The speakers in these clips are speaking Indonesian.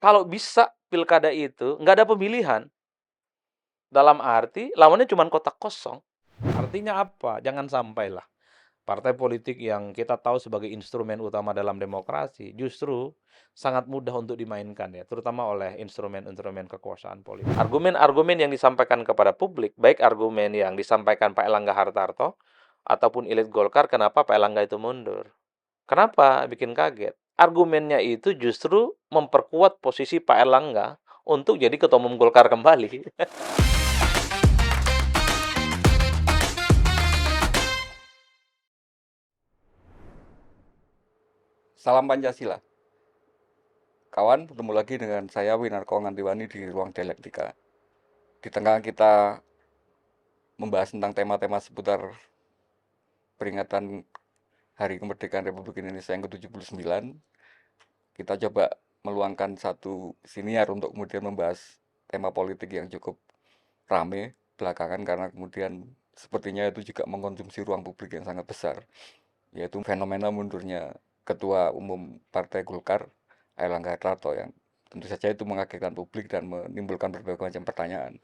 Kalau bisa pilkada itu nggak ada pemilihan, dalam arti lawannya cuma kotak kosong. Artinya apa? Jangan sampailah partai politik yang kita tahu sebagai instrumen utama dalam demokrasi justru sangat mudah untuk dimainkan ya, terutama oleh instrumen-instrumen kekuasaan politik. Argumen-argumen yang disampaikan kepada publik, baik argumen yang disampaikan Pak Erlangga Hartarto ataupun elit Golkar, kenapa Pak Erlangga itu mundur? Kenapa bikin kaget? Argumennya itu justru memperkuat posisi Pak Erlangga untuk jadi ketua umum Golkar kembali. Salam Pancasila. Kawan, bertemu lagi dengan saya Winarko Ngantiwani di Ruang Dialektika. Di tengah kita membahas tentang tema-tema seputar peringatan Hari Kemerdekaan Republik Indonesia yang ke-79, kita coba meluangkan satu siniar untuk kemudian membahas tema politik yang cukup rame belakangan karena kemudian sepertinya itu juga mengkonsumsi ruang publik yang sangat besar, yaitu fenomena mundurnya Ketua Umum Partai Golkar, Airlangga Hartarto, yang tentu saja itu mengagetkan publik dan menimbulkan berbagai macam pertanyaan.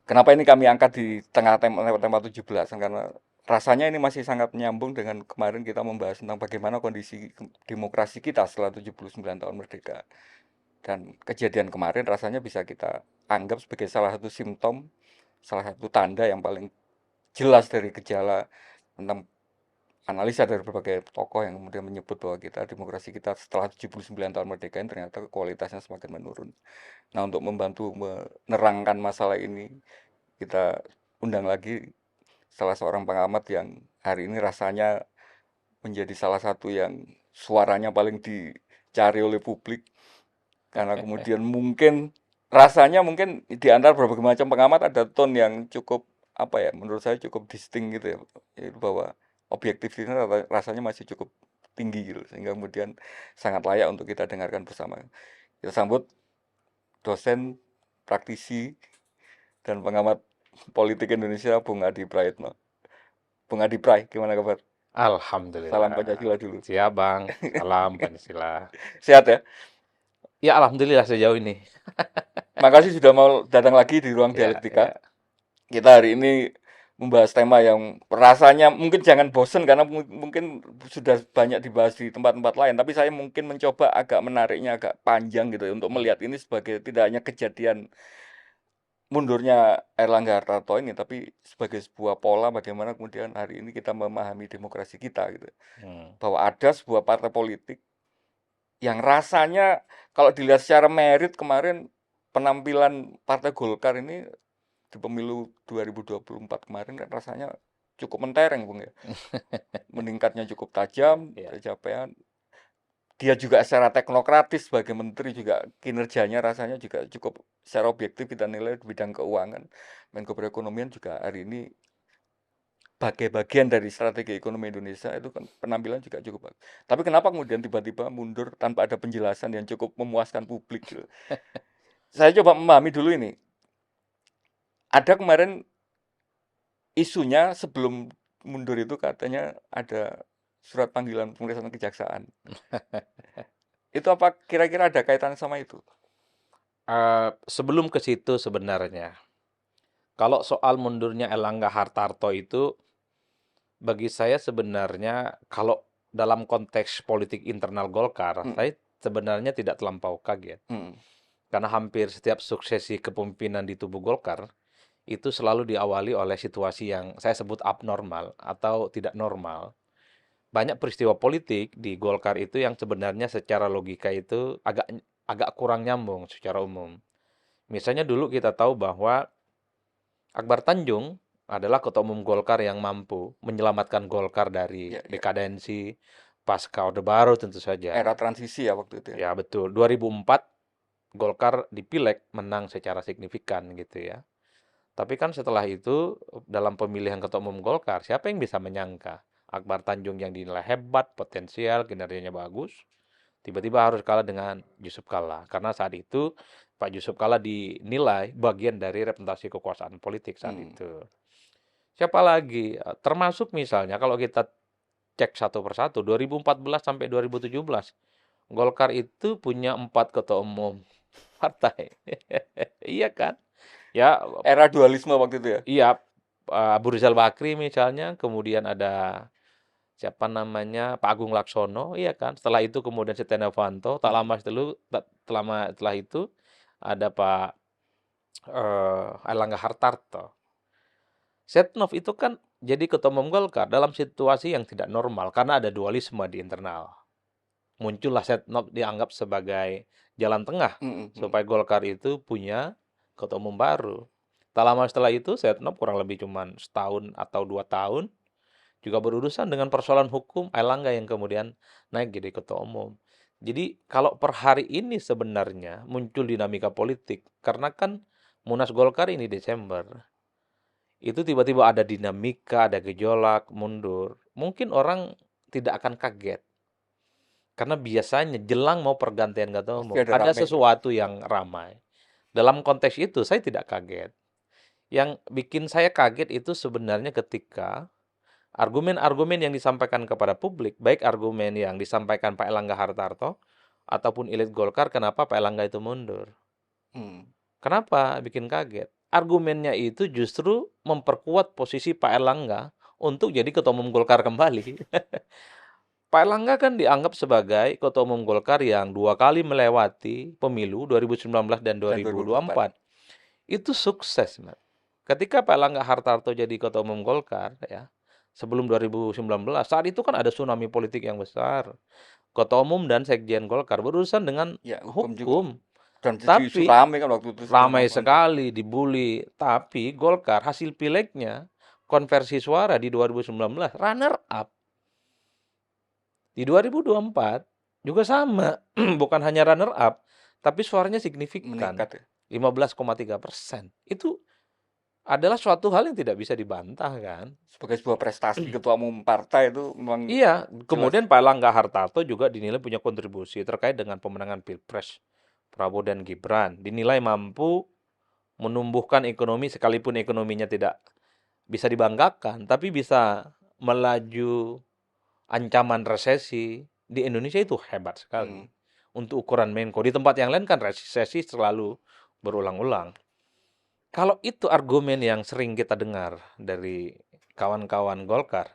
Kenapa ini kami angkat di tengah tema 17-an? Karena rasanya ini masih sangat menyambung dengan kemarin kita membahas tentang bagaimana kondisi demokrasi kita setelah 79 tahun merdeka. Dan kejadian kemarin rasanya bisa kita anggap sebagai salah satu simptom, salah satu tanda yang paling jelas dari gejala tentang analisa dari berbagai tokoh yang kemudian menyebut bahwa demokrasi kita setelah 79 tahun merdeka ini ternyata kualitasnya semakin menurun. Nah, untuk membantu menerangkan masalah ini, kita undang lagi salah seorang pengamat yang hari ini rasanya menjadi salah satu yang suaranya paling dicari oleh publik, karena kemudian mungkin rasanya mungkin di antara berbagai macam pengamat ada tone yang cukup apa ya, menurut saya cukup distinct gitu ya, yaitu bahwa objektivitasnya rasanya masih cukup tinggi gitu, sehingga kemudian sangat layak untuk kita dengarkan bersama. Kita sambut dosen, praktisi, dan pengamat politik Indonesia, Bung Adi Praitno. Bung Adi Prai, gimana kabar? Salam Alhamdulillah. Pancasila dulu. Siap, Bang. Salam Pancasila. Sehat ya? Ya, alhamdulillah sejauh ini. Makasih sudah mau datang lagi di Ruang Ya, Dialektika. ya. Kita hari ini membahas tema yang rasanya mungkin jangan bosen karena mungkin sudah banyak dibahas di tempat-tempat lain, tapi saya mungkin mencoba agak menariknya agak panjang gitu ya, untuk Hmm. melihat ini sebagai tidak hanya kejadian mundurnya Erlangga Hartarto ini, tapi sebagai sebuah pola bagaimana kemudian hari ini kita memahami demokrasi kita gitu. Hmm. Bahwa ada sebuah partai politik yang rasanya kalau dilihat secara merit kemarin penampilan Partai Golkar ini di pemilu 2024 kemarin kan rasanya cukup mentereng, Bung ya. Meningkatnya cukup tajam, Ya. pencapaian. Dia juga secara teknokratis sebagai menteri juga kinerjanya rasanya juga cukup secara objektif kita nilai di bidang keuangan. Menko Perekonomian juga hari ini sebagai bagian dari strategi ekonomi Indonesia itu kan penampilan juga cukup bagus. Tapi kenapa kemudian tiba-tiba mundur tanpa ada penjelasan yang cukup memuaskan publik gitu. Saya coba memahami dulu ini. Ada kemarin isunya sebelum mundur itu katanya ada surat panggilan pemeriksaan kejaksaan. Itu apa kira-kira ada kaitannya sama itu? Sebelum ke situ sebenarnya, kalau soal mundurnya Erlangga Hartarto itu, bagi saya sebenarnya kalau dalam konteks politik internal Golkar, Hmm, saya sebenarnya tidak terlampau kaget. hmm, Karena hampir setiap suksesi kepemimpinan di tubuh Golkar, itu selalu diawali oleh situasi yang saya sebut abnormal atau tidak normal. Banyak peristiwa politik di Golkar itu yang sebenarnya secara logika itu agak agak kurang nyambung secara umum. Misalnya dulu kita tahu bahwa Akbar Tanjung adalah ketua umum Golkar yang mampu menyelamatkan Golkar dari ya, ya. dekadensi pasca Orde Baru tentu saja. Era transisi ya waktu itu ya. Ya betul, 2004 Golkar di Pileg menang secara signifikan gitu ya. Tapi kan setelah itu dalam pemilihan ketua umum Golkar, siapa yang bisa menyangka Akbar Tanjung yang dinilai hebat, potensial, kinerjanya bagus, tiba-tiba harus kalah dengan Yusuf Kala. Karena saat itu Pak Yusuf Kala dinilai bagian dari representasi kekuasaan politik saat Hmm, itu. Siapa lagi? Termasuk misalnya kalau kita cek satu persatu, 2014 sampai 2017, Golkar itu punya 4 ketua umum partai. Iya kan? Ya, Era dualisme waktu itu ya. iya, Abu Rizal Bakri misalnya, kemudian ada siapa namanya, Pak Agung Laksono, iya kan? Setelah itu kemudian Setia Novanto, tak lama setelah itu ada Pak Airlangga Hartarto. Setnov itu kan jadi ketua umum Golkar dalam situasi yang tidak normal karena ada dualisme di internal. Muncullah Setnov dianggap sebagai jalan tengah Mm, mm. supaya Golkar itu punya ketua umum baru. Tak lama setelah itu Setnov kurang lebih cuma setahun atau 2 tahun juga berurusan dengan persoalan hukum Airlangga yang kemudian naik jadi ketua umum. Jadi kalau per hari ini sebenarnya muncul dinamika politik karena kan Munas Golkar ini Desember. Itu tiba-tiba ada dinamika, ada gejolak, mundur. Mungkin orang tidak akan kaget. Karena biasanya jelang mau pergantian ketua Pasti umum, ada ada rame itu. sesuatu yang ramai. Dalam konteks itu saya tidak kaget. Yang bikin saya kaget itu sebenarnya ketika argumen-argumen yang disampaikan kepada publik, baik argumen yang disampaikan Pak Erlangga Hartarto ataupun elit Golkar, kenapa Pak Erlangga itu mundur. Hmm. Kenapa bikin kaget? Argumennya itu justru memperkuat posisi Pak Erlangga untuk jadi ketua umum Golkar kembali. Pak Erlangga kan dianggap sebagai ketua umum Golkar yang 2 kali melewati pemilu 2019 dan Dan 2024. 2024. Itu sukses, Mas. Ketika Pak Erlangga Hartarto jadi ketua umum Golkar, ya, sebelum 2019, saat itu kan ada tsunami politik yang besar. Ketua umum dan sekjen Golkar berurusan dengan Ya, hukum juga. hukum. Dan isu Tapi rame kan waktu itu Setia ramai Novanto. sekali, dibully. Tapi Golkar hasil pilegnya, konversi suara di 2019, runner up. Di 2024 juga sama, bukan hanya runner up, tapi suaranya signifikan, Meningkat ya. 15,3%. Itu adalah suatu hal yang tidak bisa dibantah kan. Sebagai sebuah prestasi ketua umum partai itu memang Iya, jelas. kemudian Pak Erlangga Hartarto juga dinilai punya kontribusi terkait dengan pemenangan Pilpres Prabowo dan Gibran. Dinilai mampu menumbuhkan ekonomi sekalipun ekonominya tidak bisa dibanggakan, tapi bisa melaju ancaman resesi. Di Indonesia itu hebat sekali. Hmm. Untuk ukuran Menko. Di tempat yang lain kan resesi selalu berulang-ulang. Kalau itu argumen yang sering kita dengar dari kawan-kawan Golkar,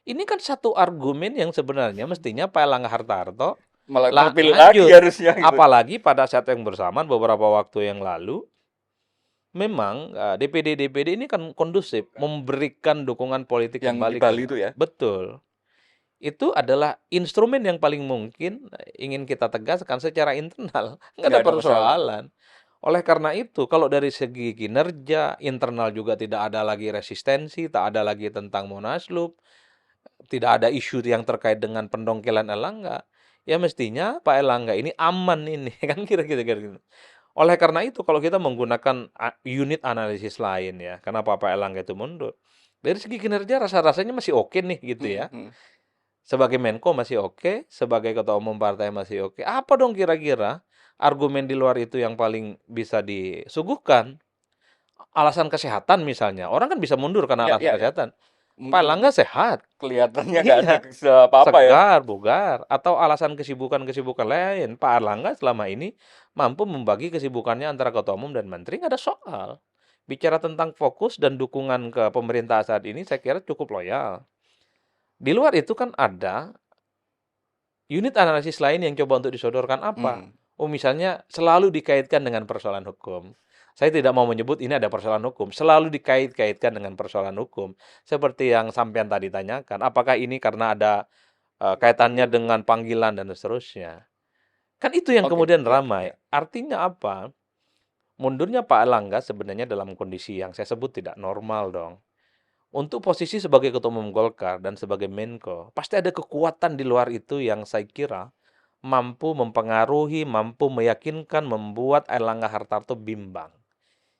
ini kan satu argumen yang sebenarnya mestinya Pak Erlangga Hartarto Malah terpilih lagi lanjut. harusnya gitu. Apalagi pada saat yang bersamaan beberapa waktu yang lalu, memang DPD ini kan kondusif memberikan dukungan politik Yang kembali di Bali ke. itu ya. Betul. Itu adalah instrumen yang paling mungkin ingin kita tegaskan secara internal. Nggak ada Nggak ada masalah. persoalan. Oleh karena itu, kalau dari segi kinerja, internal juga tidak ada lagi resistensi, tak ada lagi tentang Munaslup, tidak ada isu yang terkait dengan pendongkelan Erlangga, ya mestinya Pak Erlangga ini aman ini, kan kira-kira gitu. Oleh karena itu, kalau kita menggunakan unit analisis lain ya, kenapa Pak Erlangga itu mundur? Dari segi kinerja rasa-rasanya masih oke nih gitu ya. Sebagai Menko masih oke, sebagai ketua umum partai masih oke. Apa dong kira-kira argumen di luar itu yang paling bisa disuguhkan? Alasan kesehatan misalnya. Orang kan bisa mundur karena Ya, alasan ya, ya. kesehatan. Pak Mungkin Erlangga sehat. kelihatannya nggak ada Iya. apa-apa ya. Segar, bugar. Atau alasan kesibukan-kesibukan lain. Pak Erlangga selama ini mampu membagi kesibukannya antara ketua umum dan menteri. Nggak ada soal. Bicara tentang fokus dan dukungan ke pemerintah saat ini saya kira cukup loyal. Di luar itu kan ada unit analisis lain yang coba untuk disodorkan apa? Oh, misalnya selalu dikaitkan dengan persoalan hukum. Saya tidak mau menyebut ini ada persoalan hukum. Selalu dikait-kaitkan dengan persoalan hukum. Seperti yang sampean tadi tanyakan. Apakah ini karena ada kaitannya dengan panggilan dan seterusnya. Kan itu yang Oke, kemudian ya, ramai. ya. Artinya apa? Mundurnya Pak Erlangga sebenarnya dalam kondisi yang saya sebut tidak normal dong. Untuk posisi sebagai Ketua Umum Golkar dan sebagai Menko, pasti ada kekuatan di luar itu yang saya kira mampu mempengaruhi, mampu meyakinkan, membuat Erlangga Hartarto bimbang.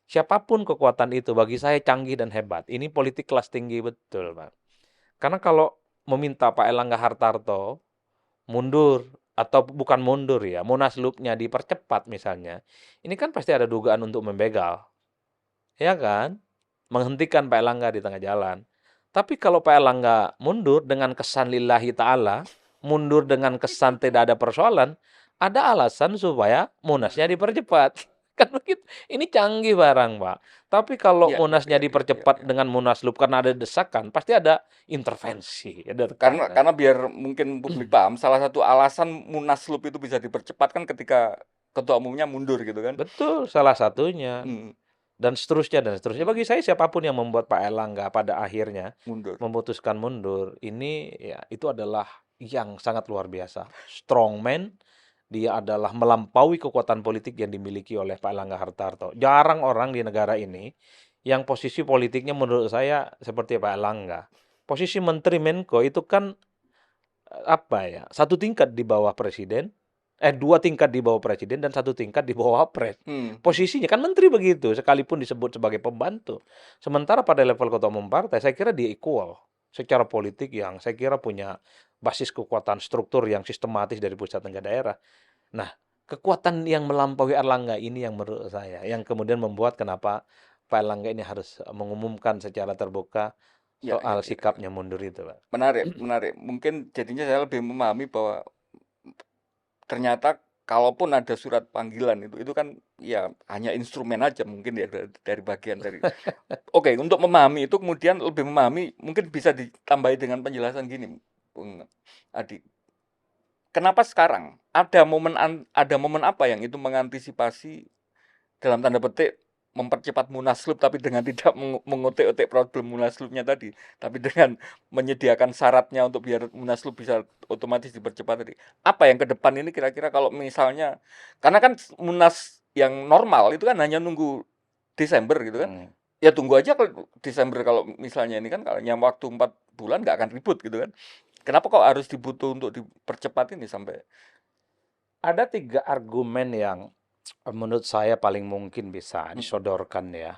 Siapapun kekuatan itu bagi saya canggih dan hebat. Ini politik kelas tinggi betul, Pak. Karena kalau meminta Pak Erlangga Hartarto mundur atau bukan mundur ya, Munaslupnya dipercepat misalnya, ini kan pasti ada dugaan untuk membegal. Ya kan? Menghentikan Pak Erlangga di tengah jalan. Tapi kalau Pak Erlangga mundur dengan kesan lillahi ta'ala, mundur dengan kesan tidak ada persoalan, ada alasan supaya Munasnya dipercepat. Kan begitu. Ini canggih barang, Pak. Tapi kalau Iya iya Munasnya iya iya iya dipercepat iya. dengan Munaslup karena ada desakan, pasti ada intervensi, ada tekanan. Karena biar mungkin publik paham, salah satu alasan Munaslup itu bisa dipercepat kan ketika ketua umumnya mundur gitu kan. Betul, salah satunya. Hmm, Dan seterusnya dan seterusnya. Bagi saya siapapun yang membuat Pak Erlangga pada akhirnya mundur. memutuskan mundur, ini ya itu adalah yang sangat luar biasa. Strongman, dia adalah melampaui kekuatan politik yang dimiliki oleh Pak Erlangga Hartarto. Jarang orang di negara ini yang posisi politiknya menurut saya seperti Pak Erlangga. Posisi Menteri Menko itu kan apa ya, satu tingkat di bawah presiden, dua tingkat di bawah presiden dan satu tingkat di bawah wapres. Hmm. Posisinya kan menteri begitu, sekalipun disebut sebagai pembantu. Sementara pada level ketua umum partai, saya kira dia equal secara politik yang saya kira punya basis kekuatan struktur yang sistematis dari pusat hingga daerah. Nah, kekuatan yang melampaui Erlangga ini yang menurut saya, yang kemudian membuat kenapa Pak Erlangga ini harus mengumumkan secara terbuka Ya ya soal ya ya. sikapnya mundur itu, Pak. Menarik menarik. Mungkin jadinya saya lebih memahami bahwa ternyata kalaupun ada surat panggilan itu kan ya hanya instrumen aja mungkin ya dari bagian dari. Oke, untuk memahami itu kemudian lebih memahami mungkin bisa ditambahi dengan penjelasan gini, Bung Adi. Kenapa sekarang ada momen apa yang itu mengantisipasi dalam tanda petik mempercepat munaslup tapi dengan tidak mengutik-utik problem munaslupnya tadi, tapi dengan menyediakan syaratnya untuk biar munaslup bisa otomatis dipercepat tadi. Apa yang ke depan ini kira-kira kalau misalnya karena kan munas yang normal itu kan hanya nunggu Desember gitu kan. Hmm. Ya tunggu aja kalau Desember kalau misalnya ini kan kalau yang waktu 4 bulan nggak akan ribut gitu kan. Kenapa kok harus dibutuh untuk dipercepat ini sampai Ada 3 argumen yang menurut saya paling mungkin bisa mhm, disodorkan ya.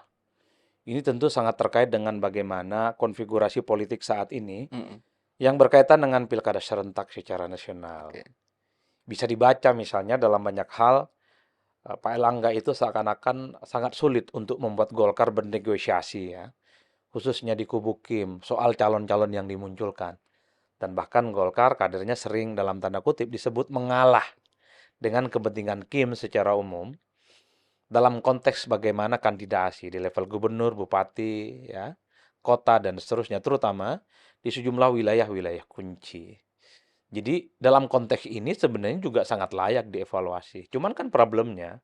Ini tentu sangat terkait dengan bagaimana konfigurasi politik saat ini mhm, yang berkaitan dengan pilkada serentak secara nasional. oke. Bisa dibaca misalnya dalam banyak hal, Pak Erlangga itu seakan-akan sangat sulit untuk membuat Golkar bernegosiasi ya, khususnya di kubu Kim soal calon-calon yang dimunculkan. Dan bahkan Golkar kadernya sering dalam tanda kutip disebut mengalah dengan kepentingan Kim secara umum dalam konteks bagaimana kandidasi di level gubernur, bupati, ya, kota dan seterusnya, terutama di sejumlah wilayah-wilayah kunci. Jadi dalam konteks ini sebenarnya juga sangat layak dievaluasi. Cuman kan problemnya,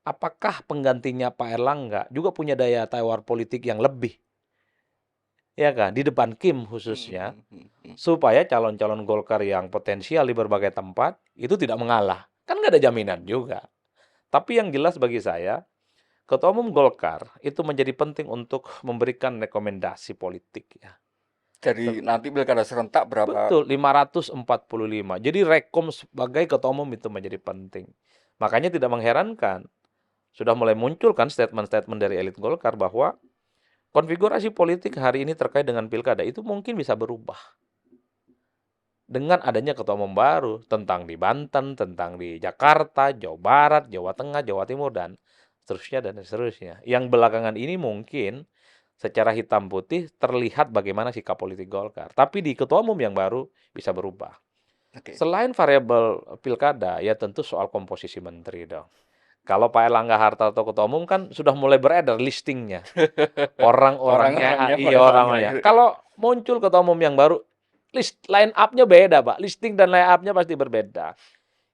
apakah penggantinya Pak Erlangga juga punya daya tawar politik yang lebih, ya kan, di depan Kim Mhm khususnya, mhm mhm mhm. supaya calon-calon Golkar yang potensial di berbagai tempat itu tidak mengalah. Kan nggak ada jaminan juga. Tapi yang jelas bagi saya, Ketua Umum Golkar itu menjadi penting untuk memberikan rekomendasi politik ya. Dari nanti pilkada serentak berapa Betul, 545. Jadi rekom sebagai Ketua Umum itu menjadi penting. Makanya tidak mengherankan, sudah mulai muncul kan statement-statement dari elit Golkar bahwa konfigurasi politik hari ini terkait dengan pilkada itu mungkin bisa berubah. Dengan adanya ketua umum baru tentang di Banten, tentang di Jakarta, Jawa Barat, Jawa Tengah, Jawa Timur, dan seterusnya dan seterusnya. Yang belakangan ini mungkin secara hitam putih terlihat bagaimana sikap politik Golkar. Tapi di ketua umum yang baru bisa berubah. oke. Selain variabel pilkada, ya tentu soal komposisi menteri dong. Kalau Pak Erlangga Hartarto ketua umum kan sudah mulai beredar listingnya. Orang-orangnya, Orang-orangnya Pak iya Erlangga orang-orangnya. gitu. Kalau muncul ketua umum yang baru, line up-nya beda, Pak. Listing dan line up-nya pasti berbeda.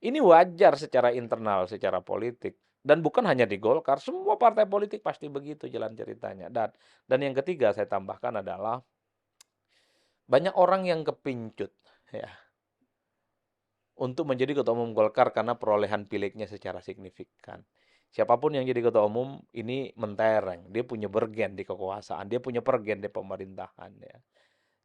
Ini wajar secara internal, secara politik. Dan bukan hanya di Golkar, semua partai politik pasti begitu jalan ceritanya. Dan yang ketiga saya tambahkan adalah banyak orang yang kepincut ya untuk menjadi ketua umum Golkar karena perolehan pileknya secara signifikan. Siapapun yang jadi ketua umum ini mentereng, dia punya bergen di kekuasaan, dia punya pergen di pemerintahan ya.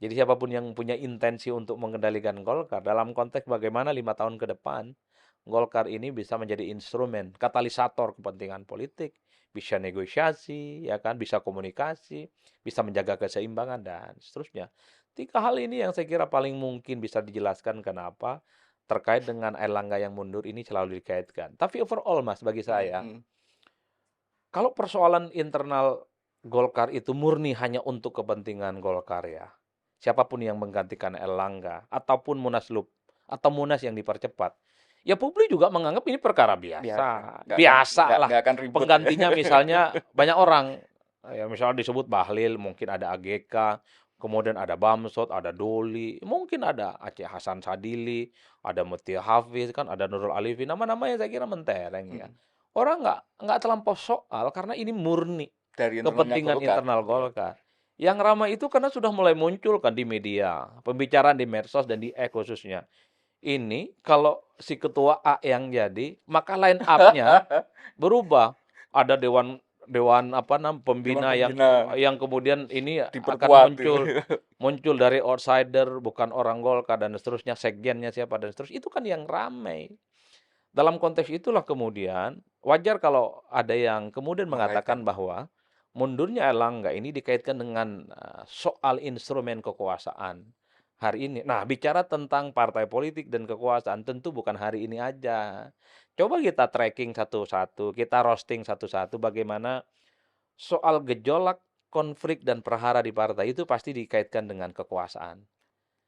Jadi siapapun yang punya intensi untuk mengendalikan Golkar dalam konteks bagaimana 5 tahun ke depan Golkar ini bisa menjadi instrumen katalisator kepentingan politik, bisa negosiasi, ya kan, bisa komunikasi, bisa menjaga keseimbangan dan seterusnya. 3 hal ini yang saya kira paling mungkin bisa dijelaskan kenapa terkait dengan Erlangga yang mundur ini selalu dikaitkan. Tapi overall Mas bagi Mhm saya, mhm. kalau persoalan internal Golkar itu murni hanya untuk kepentingan Golkar ya, siapapun yang menggantikan Erlangga ataupun Munaslup atau Munas yang dipercepat, Ya publik juga menganggap ini perkara Biasa, biasa. nggak akan Biasa lah. nggak akan ribut ya. Penggantinya misalnya banyak orang. Ya misalnya disebut Bahlil, mungkin ada AGK, kemudian ada Bamsud, ada Doli, mungkin ada Aceh Hasan Sadili, ada Mutia Hafiz, kan ada Nurul Alifin, nama-nama yang saya kira mentereng ya. Mhm. Orang nggak terlampau soal karena ini murni Dari internalnya kepentingan Golkar, internal iya. Golkar. Yang ramai itu karena sudah mulai muncul kan di media, pembicaraan di medsos dan di X khususnya. Ini kalau si ketua A yang jadi, maka line up-nya berubah. Ada dewan dewan apa Dewan pembina pembina yang kemudian ini akan diperkuat gitu. muncul muncul dari outsider, bukan orang Golkar dan seterusnya, sekjennya siapa dan seterusnya. Itu kan yang ramai. Dalam konteks itulah kemudian wajar kalau ada yang kemudian mengatakan Mengaitkan. bahwa mundurnya Erlangga ini dikaitkan dengan soal instrumen kekuasaan hari ini. Nah, bicara tentang partai politik dan kekuasaan tentu bukan hari ini aja. Coba kita tracking satu-satu, kita roasting satu-satu bagaimana soal gejolak, konflik dan perhara di partai itu pasti dikaitkan dengan kekuasaan.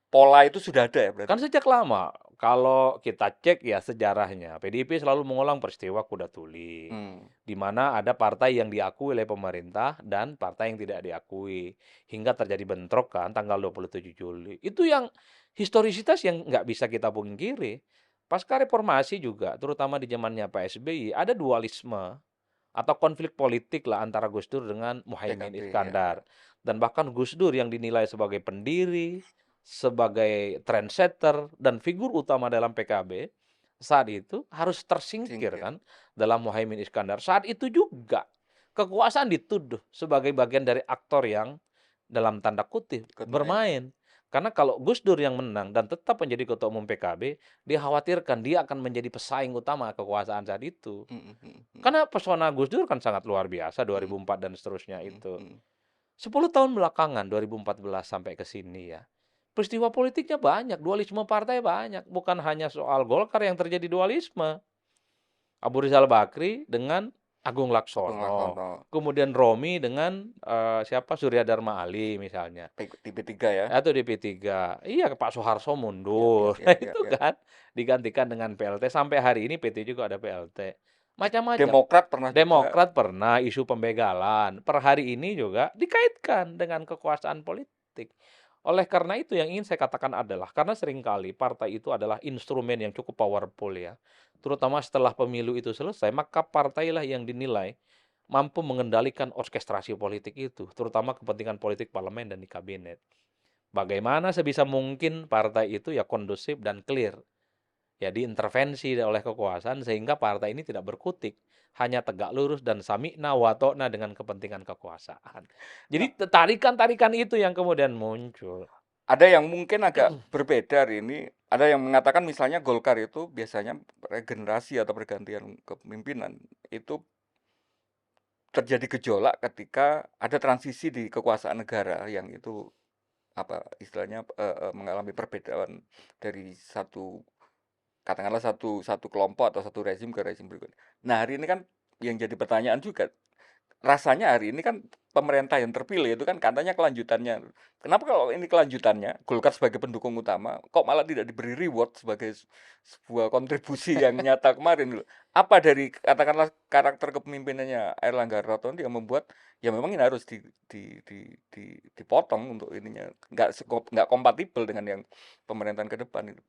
Pola itu sudah ada ya berarti? Kan sejak lama, kalau kita cek ya sejarahnya, PDIP selalu mengulang peristiwa kuda tuli, Hmm. di mana ada partai yang diakui oleh pemerintah dan partai yang tidak diakui, hingga terjadi bentrok kan tanggal 27 Juli. Itu yang historisitas yang nggak bisa kita pungkiri. Pasca reformasi juga, terutama di zamannya Pak SBY, ada dualisme atau konflik politik lah antara Gus Dur dengan Muhaimin PKB, ya, ya. Iskandar. Dan bahkan Gus Dur yang dinilai sebagai pendiri, sebagai trendsetter, dan figur utama dalam PKB, saat itu harus tersingkir Singkir. kan dalam Muhaimin Iskandar. Saat itu juga kekuasaan dituduh sebagai bagian dari aktor yang dalam tanda kutip Ikut main. bermain. Karena kalau Gus Dur yang menang dan tetap menjadi ketua umum PKB, dikhawatirkan dia akan menjadi pesaing utama kekuasaan saat itu. Hmm, hmm, hmm, Karena pesona Gus Dur kan sangat luar biasa hmm, 2004 dan seterusnya hmm, itu. hmm. 10 tahun belakangan 2014 sampai ke sini ya. Peristiwa politiknya banyak, dualisme partai banyak, bukan hanya soal Golkar yang terjadi dualisme. Abu Rizal Bakri dengan Agung Agung Laksono, Laksono, kemudian Romi dengan siapa Surya Dharma Ali misalnya, di P3 ya. atau di P3. Iya, Pak Soeharto Ya, ya, mundur. ya, Nah, ya, itu ya. kan digantikan dengan PLT sampai hari ini PT juga ada PLT. Macam-macam. Demokrat pernah juga. Demokrat pernah isu pembegalan. Per hari ini juga dikaitkan dengan kekuasaan politik. Oleh karena itu yang ingin saya katakan adalah karena seringkali partai itu adalah instrumen yang cukup powerful ya. Terutama setelah pemilu itu selesai, maka partailah yang dinilai mampu mengendalikan orkestrasi politik itu, terutama kepentingan politik parlemen dan di kabinet. Bagaimana sebisa mungkin partai itu ya kondusif dan clear, ya diintervensi oleh kekuasaan sehingga partai ini tidak berkutik, hanya tegak lurus dan sami'na wa ta'na dengan kepentingan kekuasaan. Jadi Nah, tarikan-tarikan itu yang kemudian muncul. ada yang mungkin agak berbeda hari ini. Ada yang mengatakan misalnya Golkar itu biasanya regenerasi atau pergantian kepemimpinan itu terjadi gejolak ketika ada transisi di kekuasaan negara yang itu apa istilahnya mengalami perbedaan dari satu katakanlah satu satu kelompok atau satu rezim ke rezim berikutnya. Nah, hari ini kan yang jadi pertanyaan juga, rasanya hari ini kan pemerintah yang terpilih itu kan katanya kelanjutannya. Kenapa kalau ini kelanjutannya, Golkar sebagai pendukung utama, kok malah tidak diberi reward sebagai sebuah kontribusi yang nyata kemarin gitu. Apa dari katakanlah karakter kepemimpinannya Airlangga Hartarto yang membuat ya memang ini harus dipotong untuk ininya nggak kompatibel dengan yang pemerintahan ke depan itu.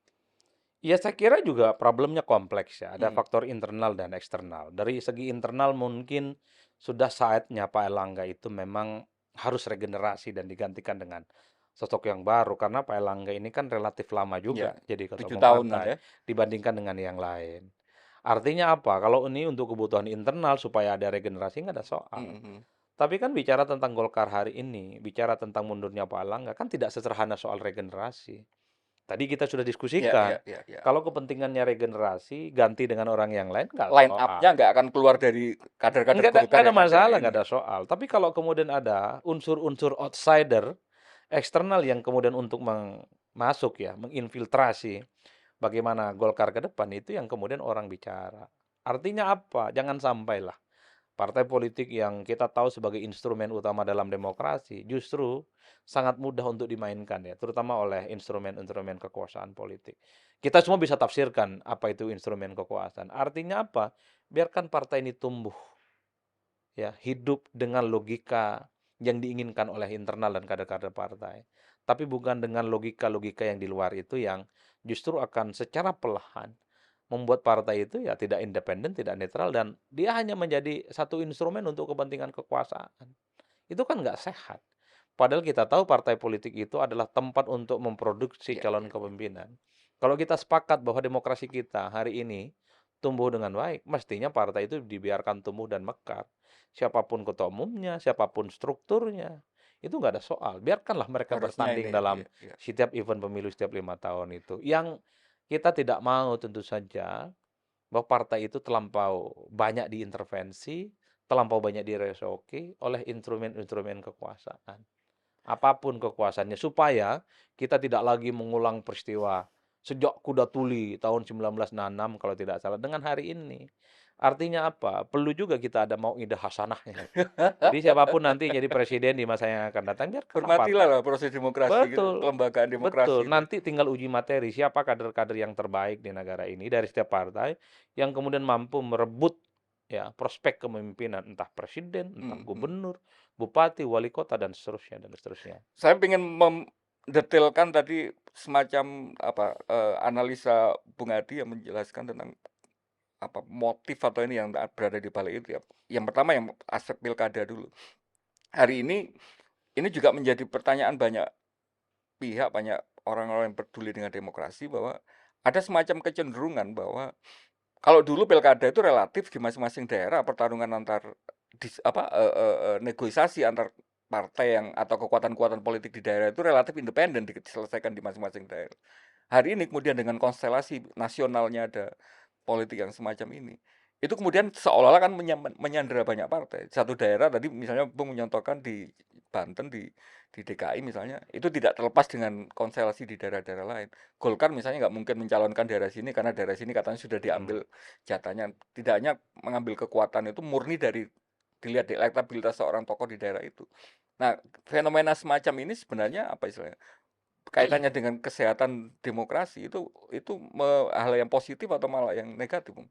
Ya saya kira juga problemnya kompleks ya, ada Hmm. faktor internal dan eksternal. Dari segi internal mungkin sudah saatnya Pak Erlangga itu memang harus regenerasi dan digantikan dengan sosok yang baru karena Pak Erlangga ini kan relatif lama Ya, juga jadi ketua 7 umum tahunan partai ya. dibandingkan dengan yang lain. Artinya apa? Kalau ini untuk kebutuhan internal supaya ada regenerasi nggak ada soal. Mhm. Tapi kan bicara tentang Golkar hari ini, bicara tentang mundurnya Pak Erlangga kan tidak sesederhana soal regenerasi. Tadi kita sudah Ya, diskusikan, ya, ya, ya. kalau kepentingannya regenerasi, ganti dengan orang yang lain nggak Line soal. up-nya nggak akan keluar dari kader-kader Nggak Golkar ada yang ada masalah, ini. nggak ada soal. Tapi kalau kemudian ada unsur-unsur outsider, eksternal yang kemudian untuk masuk ya, menginfiltrasi bagaimana Golkar ke depan, itu yang kemudian orang bicara. Artinya apa? Jangan sampailah Partai politik yang kita tahu sebagai instrumen utama dalam demokrasi justru sangat mudah untuk dimainkan ya, terutama oleh instrumen-instrumen kekuasaan politik. Kita semua bisa tafsirkan apa itu instrumen kekuasaan. Artinya apa? Biarkan partai ini tumbuh ya, hidup dengan logika yang diinginkan oleh internal dan kader-kader partai. Tapi bukan dengan logika-logika yang di luar itu yang justru akan secara perlahan membuat partai itu ya tidak independen, tidak netral, dan dia hanya menjadi satu instrumen untuk kepentingan kekuasaan. Itu kan nggak sehat. Padahal kita tahu partai politik itu adalah tempat untuk memproduksi Iya, calon iya, iya. kepemimpinan. Kalau kita sepakat bahwa demokrasi kita hari ini tumbuh dengan baik, mestinya partai itu dibiarkan tumbuh dan mekar. Siapapun ketua umumnya, siapapun strukturnya, itu nggak ada soal. Biarkanlah mereka Harusnya bertanding ini, dalam iya, iya. setiap event pemilu setiap 5 tahun itu. Yang kita tidak mau tentu saja bahwa partai itu terlampau banyak diintervensi, terlampau banyak diresoki oleh instrumen-instrumen kekuasaan. Apapun kekuasaannya, supaya kita tidak lagi mengulang peristiwa sejak Kuda Tuli tahun 1966 kalau tidak salah dengan hari ini. Artinya apa? Perlu juga kita ada mau'idah hasanahnya. Jadi siapapun nanti jadi presiden di masa yang akan datang, biarkanlah Hormatilah partai. lah proses demokrasi gitu, Betul, kelembagaan demokrasi betul. itu. Nanti tinggal uji materi siapa kader-kader yang terbaik di negara ini dari setiap partai yang kemudian mampu merebut ya prospek kepemimpinan entah presiden, entah Mhm, mhm. gubernur, bupati, wali kota dan seterusnya dan seterusnya. Saya ingin mendetailkan tadi semacam apa, analisa Bung Adi yang menjelaskan tentang apa, motif atau ini yang berada di balik itu ya. Yang pertama yang aspek pilkada dulu. Hari ini juga menjadi pertanyaan banyak pihak, banyak orang-orang yang peduli dengan demokrasi bahwa ada semacam kecenderungan bahwa kalau dulu pilkada itu relatif di masing-masing daerah pertarungan antar negosiasi antar partai yang atau kekuatan-kekuatan politik di daerah itu relatif independen diselesaikan di masing-masing daerah. Hari ini kemudian dengan konstelasi nasionalnya ada politik yang semacam ini, itu kemudian seolah-olah kan menyandera banyak partai. Satu daerah tadi misalnya Bung menyontohkan di Banten, di DKI misalnya, itu tidak terlepas dengan konstelasi di daerah-daerah lain. Golkar misalnya nggak mungkin mencalonkan daerah sini karena daerah sini katanya sudah Mhm. diambil jatahnya. Tidak hanya mengambil kekuatan itu murni dari dilihat di elektabilitas seorang tokoh di daerah itu. Nah, fenomena semacam ini sebenarnya apa istilahnya? Kaitannya dengan kesehatan demokrasi itu hal yang positif atau malah yang negatif, Bung?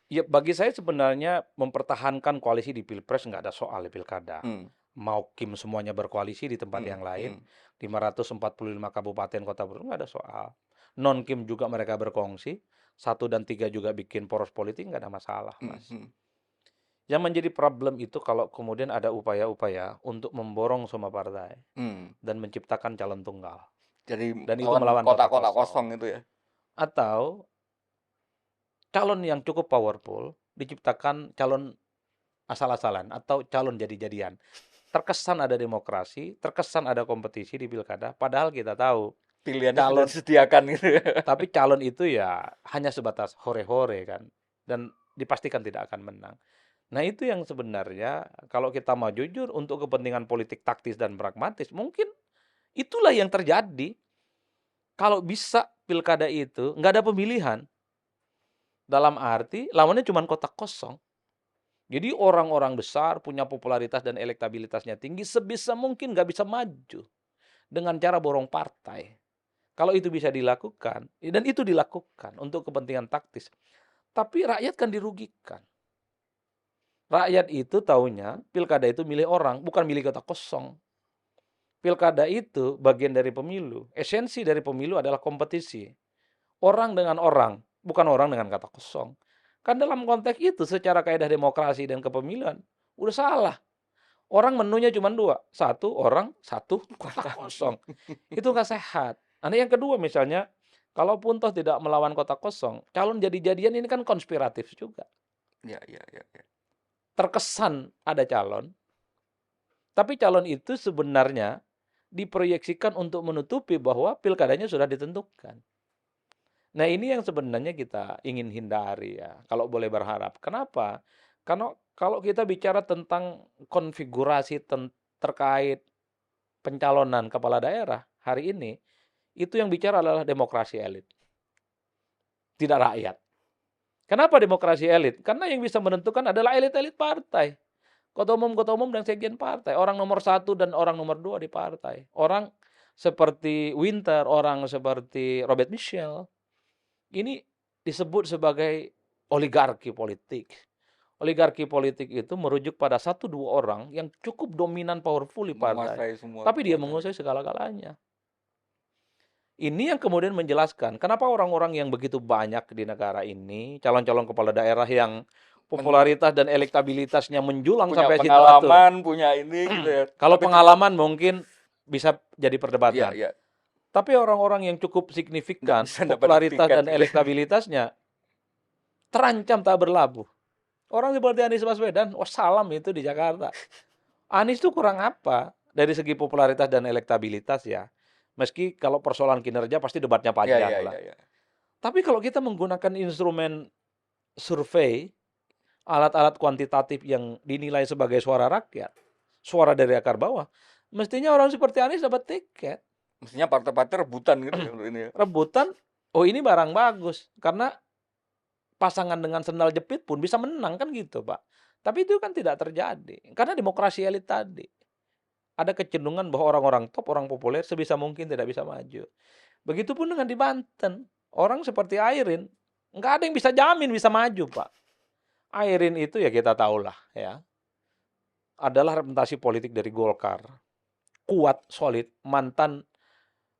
Ya bagi saya sebenarnya mempertahankan koalisi di Pilpres nggak ada soal di pilkada. Mmm, Mau Kim semuanya berkoalisi di tempat mhm, yang lain, mhm, 545 kabupaten kota nggak ada soal. Non Kim juga mereka berkongsi, 1 dan 3 juga bikin poros politik nggak ada masalah, mhm, Mas. mhm, Yang menjadi problem itu kalau kemudian ada upaya-upaya untuk memborong semua partai mmm. dan menciptakan calon tunggal. Jadi Dan itu lawan melawan kota kotak-kotak kosong. kosong itu ya? Atau calon yang cukup powerful diciptakan calon asal-asalan atau calon jadi-jadian. Terkesan ada demokrasi, terkesan ada kompetisi di pilkada, padahal kita tahu Pilihannya sudah calon disediakan gitu ya? tapi calon itu ya hanya sebatas hore-hore kan, dan dipastikan tidak akan menang. Nah itu yang sebenarnya kalau kita mau jujur untuk kepentingan politik taktis dan pragmatis, mungkin itulah yang terjadi. Kalau bisa pilkada itu nggak ada pemilihan, dalam arti lawannya cuma kotak kosong. Jadi orang-orang besar punya popularitas dan elektabilitasnya tinggi sebisa mungkin nggak bisa maju dengan cara borong partai. Kalau itu bisa dilakukan, dan itu dilakukan untuk kepentingan taktis. Tapi rakyat kan dirugikan. Rakyat itu taunya pilkada itu milih orang, bukan milih kotak kosong. Pilkada itu bagian dari pemilu. Esensi dari pemilu adalah kompetisi. Orang dengan orang, bukan orang dengan kata kosong. Kan dalam konteks itu secara kaidah demokrasi dan kepemiluan, udah salah. Orang menunya cuma 2, satu orang, satu kotak kosong. Itu nggak sehat. Nah yang kedua misalnya, kalaupun toh tidak melawan kotak kosong, calon jadi-jadian ini kan konspiratif juga. Iya, iya, iya, iya. Terkesan ada calon, tapi calon itu sebenarnya diproyeksikan untuk menutupi bahwa pilkadanya sudah ditentukan. Nah ini yang sebenarnya kita ingin hindari ya, kalau boleh berharap. Kenapa? Karena kalau kita bicara tentang konfigurasi terkait pencalonan kepala daerah hari ini, itu yang bicara adalah demokrasi elit, tidak rakyat. Kenapa demokrasi elit? Karena yang bisa menentukan adalah elit-elit partai. Ketua umum dan sekjen partai, orang nomor satu dan orang nomor dua di partai. Orang seperti Winter, orang seperti Robert Michel, ini disebut sebagai oligarki politik. Oligarki politik itu merujuk pada satu dua orang yang cukup dominan, powerful di partai, Menguasai semua tapi dia kekuasaan. menguasai segala-galanya. Ini yang kemudian menjelaskan kenapa orang-orang yang begitu banyak di negara ini, calon-calon kepala daerah yang Men- popularitas dan elektabilitasnya menjulang Punya sampai situ atur. pengalaman, punya ini gitu ya. Kalau Tapi ternyata pengalaman mungkin bisa jadi ya, perdebatan. ya Tapi orang-orang yang cukup nggak signifikan bisa dapat popularitas tiket dan gitu. elektabilitasnya terancam tak berlabuh. Orang seperti Anies Baswedan, salam itu di Jakarta. Anies itu kurang apa dari segi popularitas dan elektabilitas ya. Meski kalau persoalan kinerja pasti debatnya Ya, panjang ya, lah. ya, ya. Tapi kalau kita menggunakan instrumen survei, alat-alat kuantitatif yang dinilai sebagai suara rakyat, suara dari akar bawah, mestinya orang seperti Anies dapat tiket. Mestinya partai-partai rebutan gitu ya untuk ini ya. Rebutan, ini barang bagus. Karena pasangan dengan sendal jepit pun bisa menang kan gitu, Pak. Tapi itu kan tidak terjadi. Karena demokrasi elit tadi. Ada kecenderungan bahwa orang-orang top, orang populer sebisa mungkin tidak bisa maju. Begitupun dengan di Banten. Orang seperti Airin, nggak ada yang bisa jamin bisa maju, Pak. Airin itu ya kita tahulah ya, adalah representasi politik dari Golkar. Kuat, solid, mantan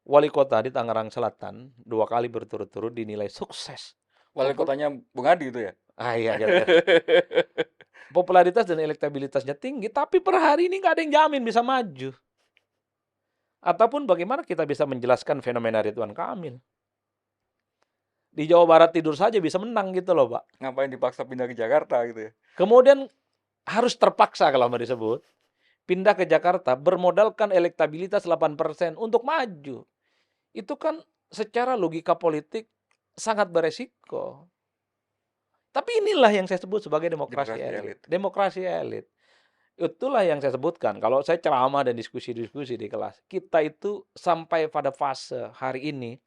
wali kota di Tangerang Selatan, 2 kali berturut-turut dinilai sukses. Wali kotanya Bung Adi itu ya. Iya, popularitas dan elektabilitasnya tinggi, tapi per hari ini nggak ada yang jamin bisa maju. Ataupun bagaimana kita bisa menjelaskan fenomena Ridwan Kamil. Di Jawa Barat tidur saja bisa menang gitu loh, Pak. Ngapain dipaksa pindah ke Jakarta gitu ya. Kemudian harus terpaksa kalau mau disebut, pindah ke Jakarta bermodalkan elektabilitas 8% untuk maju. Itu kan secara logika politik sangat beresiko. Tapi inilah yang saya sebut sebagai demokrasi Demokrasi elit. elit. Demokrasi elit. Itulah yang saya sebutkan. Kalau saya ceramah dan diskusi-diskusi di kelas, kita itu sampai pada fase hari ini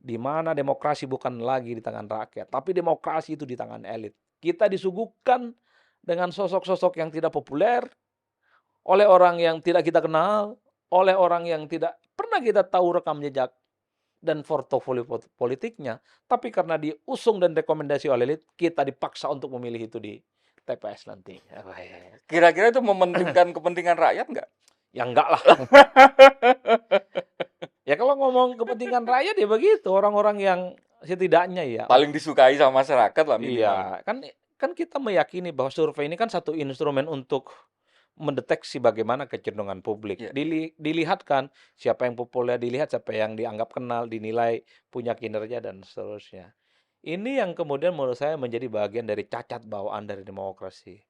di mana demokrasi bukan lagi di tangan rakyat, tapi demokrasi itu di tangan elit. Kita disuguhkan dengan sosok-sosok yang tidak populer, oleh orang yang tidak kita kenal, oleh orang yang tidak pernah kita tahu rekam jejak dan portofolio politiknya, tapi karena diusung dan rekomendasi oleh elit, kita dipaksa untuk memilih itu di TPS nanti. Kira-kira itu mementingkan kepentingan rakyat nggak? Ya enggak lah. Ya kalau ngomong kepentingan rakyat ya begitu, orang-orang yang setidaknya ya. Paling disukai sama masyarakat lah minimal. Iya, kan kita meyakini bahwa survei ini kan satu instrumen untuk mendeteksi bagaimana kecenderungan publik. Iya. Dilihatkan siapa yang populer, dilihat siapa yang dianggap kenal, dinilai punya kinerja dan seterusnya. Ini yang kemudian menurut saya menjadi bagian dari cacat bawaan dari demokrasi.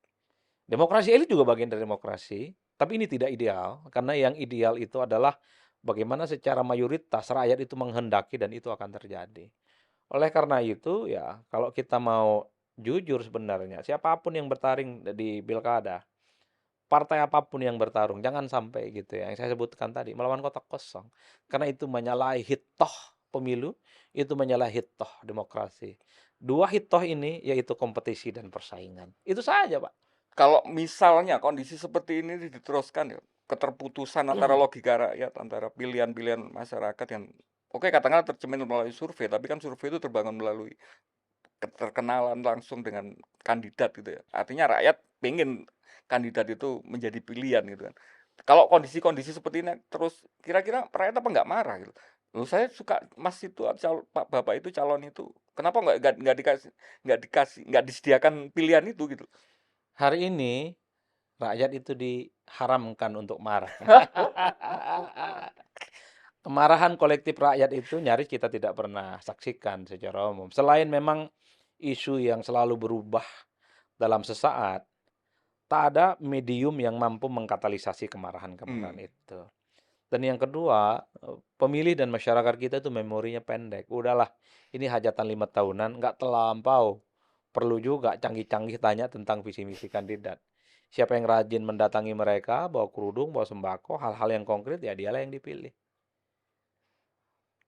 Demokrasi elit juga bagian dari demokrasi, tapi ini tidak ideal karena yang ideal itu adalah bagaimana secara mayoritas rakyat itu menghendaki dan itu akan terjadi. Oleh karena itu ya kalau kita mau jujur sebenarnya siapapun yang bertarung di pilkada, partai apapun yang bertarung jangan sampai gitu ya yang saya sebutkan tadi melawan kotak kosong. Karena itu menyalahi hitoh pemilu, itu menyalahi hitoh demokrasi. Dua hitoh ini yaitu kompetisi dan persaingan. Itu saja, Pak. Kalau misalnya kondisi seperti ini diteruskan ya, keterputusan antara logika rakyat, antara pilihan-pilihan masyarakat yang oke katakanlah tercermin melalui survei, tapi kan survei itu terbangun melalui keterkenalan langsung dengan kandidat gitu ya. Artinya rakyat pengen kandidat itu menjadi pilihan gitu kan. Kalau kondisi-kondisi seperti ini terus kira-kira rakyat apa nggak marah gitu. Loh saya suka Mas itu Pak Bapak itu calon itu. Kenapa nggak disediakan pilihan itu gitu. Hari ini rakyat itu diharamkan untuk marah. Kemarahan kolektif rakyat itu nyaris kita tidak pernah saksikan secara umum. Selain memang isu yang selalu berubah dalam sesaat, tak ada medium yang mampu mengkatalisasi kemarahan-kemarahan itu. Dan yang kedua, pemilih dan masyarakat kita itu memorinya pendek. Udahlah, ini hajatan 5 tahunan, nggak terlampau. Perlu juga canggih-canggih tanya tentang visi misi kandidat. Siapa yang rajin mendatangi mereka, bawa kerudung, bawa sembako, hal-hal yang konkret, ya dialah yang dipilih.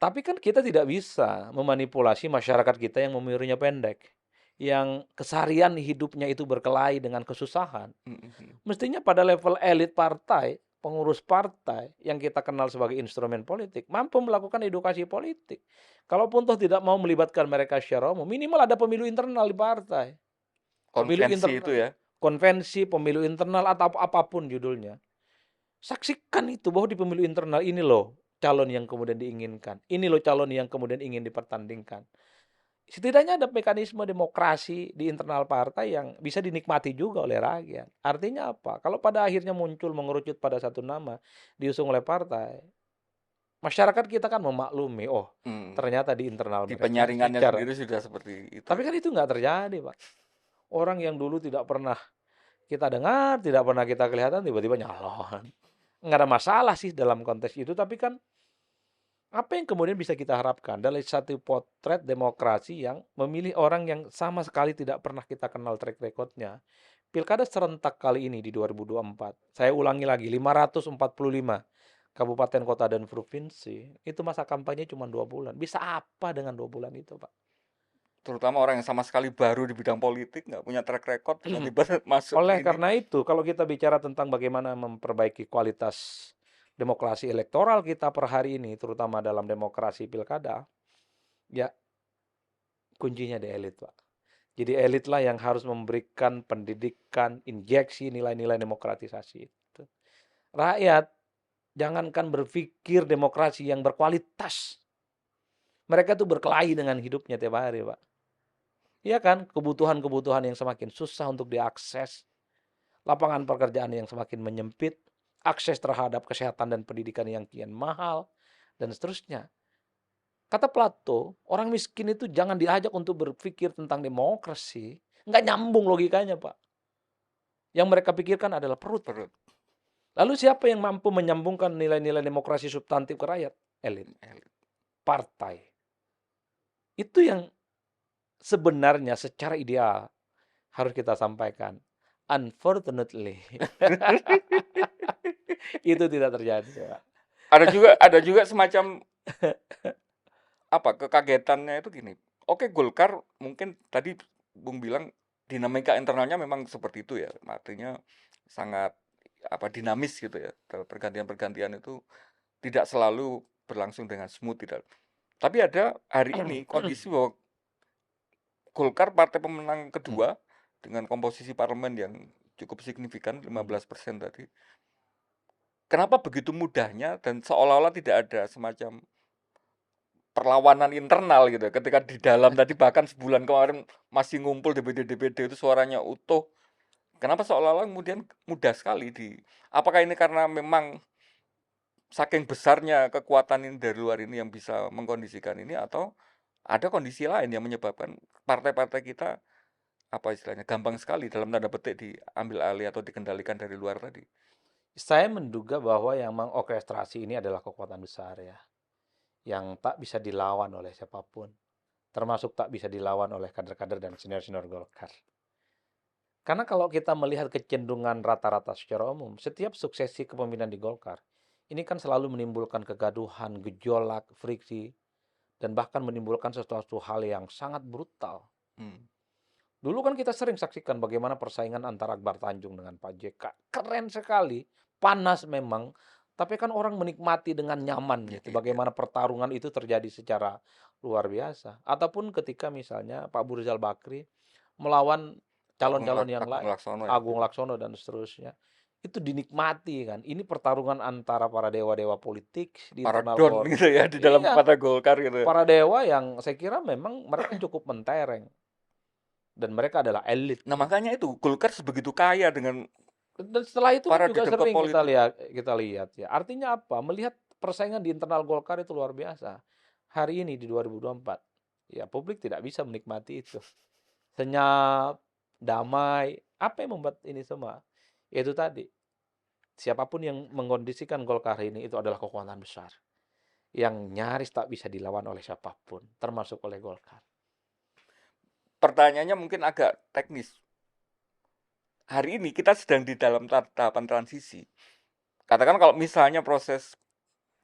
Tapi kan kita tidak bisa memanipulasi masyarakat kita yang memorinya pendek. yang keseharian hidupnya itu berkelahi dengan kesusahan, Mhm. mestinya pada level elit partai, pengurus partai yang kita kenal sebagai instrumen politik, mampu melakukan edukasi politik. Kalaupun toh tidak mau melibatkan mereka secara umum, minimal ada pemilu internal di partai. Pemilu Konvensi itu internal, ya? konvensi, pemilu internal atau apapun judulnya. Saksikan itu bahwa di pemilu internal ini loh calon yang kemudian diinginkan. Ini loh calon yang kemudian ingin dipertandingkan. Setidaknya ada mekanisme demokrasi di internal partai yang bisa dinikmati juga oleh rakyat. Artinya apa? Kalau pada akhirnya muncul mengerucut pada satu nama diusung oleh partai, masyarakat kita kan memaklumi, oh Mmm. ternyata di internal Di mereka penyaringannya secara. sendiri sudah seperti itu Tapi ya? kan itu nggak terjadi, Pak. Orang yang dulu tidak pernah kita dengar, tidak pernah kita kelihatan, tiba-tiba nyalon. Nggak ada masalah sih dalam konteks itu, tapi kan apa yang kemudian bisa kita harapkan dari satu potret demokrasi yang memilih orang yang sama sekali tidak pernah kita kenal track record-nya. Pilkada serentak kali ini di 2024, saya ulangi lagi, 545 kabupaten, kota, dan provinsi, itu masa kampanye cuma 2 bulan. Bisa apa dengan 2 bulan itu, Pak? Terutama orang yang sama sekali baru di bidang politik, nggak punya track record, tiba-tiba masuk Oleh ini. karena itu, kalau kita bicara tentang bagaimana memperbaiki kualitas demokrasi elektoral kita per hari ini, terutama dalam demokrasi pilkada, ya kuncinya di elit, Pak. Jadi elitlah yang harus memberikan pendidikan, injeksi nilai-nilai demokratisasi itu. Rakyat, jangankan berpikir demokrasi yang berkualitas. Mereka tuh berkelahi dengan hidupnya tiap hari, Pak. Iya kan? Kebutuhan-kebutuhan yang semakin susah untuk diakses, lapangan pekerjaan yang semakin menyempit, akses terhadap kesehatan dan pendidikan yang kian mahal, dan seterusnya. Kata Plato, orang miskin itu jangan diajak untuk berpikir tentang demokrasi. Nggak nyambung logikanya, Pak. Yang mereka pikirkan adalah perut. Perut. Lalu siapa yang mampu menyambungkan nilai-nilai demokrasi substantif ke rakyat? Elit, Elit. partai. Itu yang sebenarnya secara ideal harus kita sampaikan. Unfortunately, itu tidak terjadi, Pak. Ada juga semacam kekagetannya itu gini. Oke, Golkar mungkin tadi Bung bilang dinamika internalnya memang seperti itu ya. Artinya sangat dinamis gitu ya. Pergantian-pergantian itu tidak selalu berlangsung dengan smooth tidak. Tapi ada hari ini kondisi bahwa Golkar partai pemenang kedua dengan komposisi parlemen yang cukup signifikan 15% tadi. Kenapa begitu mudahnya dan seolah-olah tidak ada semacam perlawanan internal gitu ketika di dalam tadi bahkan sebulan kemarin masih ngumpul DPD itu suaranya utuh. Kenapa seolah-olah kemudian mudah sekali apakah ini karena memang saking besarnya kekuatan ini dari luar ini yang bisa mengkondisikan ini atau ada kondisi lain yang menyebabkan partai-partai kita istilahnya gampang sekali dalam tanda petik diambil alih atau dikendalikan dari luar tadi. Saya menduga bahwa yang mengorkestrasi ini adalah kekuatan besar ya, yang tak bisa dilawan oleh siapapun, termasuk tak bisa dilawan oleh kader-kader dan senior-senior Golkar. Karena kalau kita melihat kecenderungan rata-rata secara umum, setiap suksesi kepemimpinan di Golkar, ini kan selalu menimbulkan kegaduhan, gejolak, friksi, dan bahkan menimbulkan sesuatu hal yang sangat brutal. Dulu kan kita sering saksikan bagaimana persaingan antara Akbar Tanjung dengan Pak JK. Keren sekali, panas memang, tapi kan orang menikmati dengan nyaman gitu. Bagaimana pertarungan itu terjadi secara luar biasa. Ataupun ketika misalnya Pak Abu Rizal Bakri melawan calon-calon yang Agung lain, Laksono ya. Agung Laksono dan seterusnya. Itu dinikmati kan. Ini pertarungan antara para dewa-dewa politik di Para internal don gitu ya di dalam Iya, partai Golkar gitu. para dewa yang saya kira memang mereka cukup mentereng. Dan mereka adalah elit. Nah makanya itu Golkar sebegitu kaya dengan Dan setelah itu kan juga paradigma sering kita politik. lihat ya. Artinya apa? Melihat persaingan di internal Golkar itu luar biasa. Hari ini di 2024, ya publik tidak bisa menikmati itu. Senyap, damai. Apa yang membuat ini semua? Yaitu tadi, siapapun yang mengkondisikan Golkar ini itu adalah kekuatan besar. Yang nyaris tak bisa dilawan oleh siapapun, termasuk oleh Golkar. Pertanyaannya mungkin agak teknis. Hari ini kita sedang di dalam tahapan transisi. Katakan kalau misalnya proses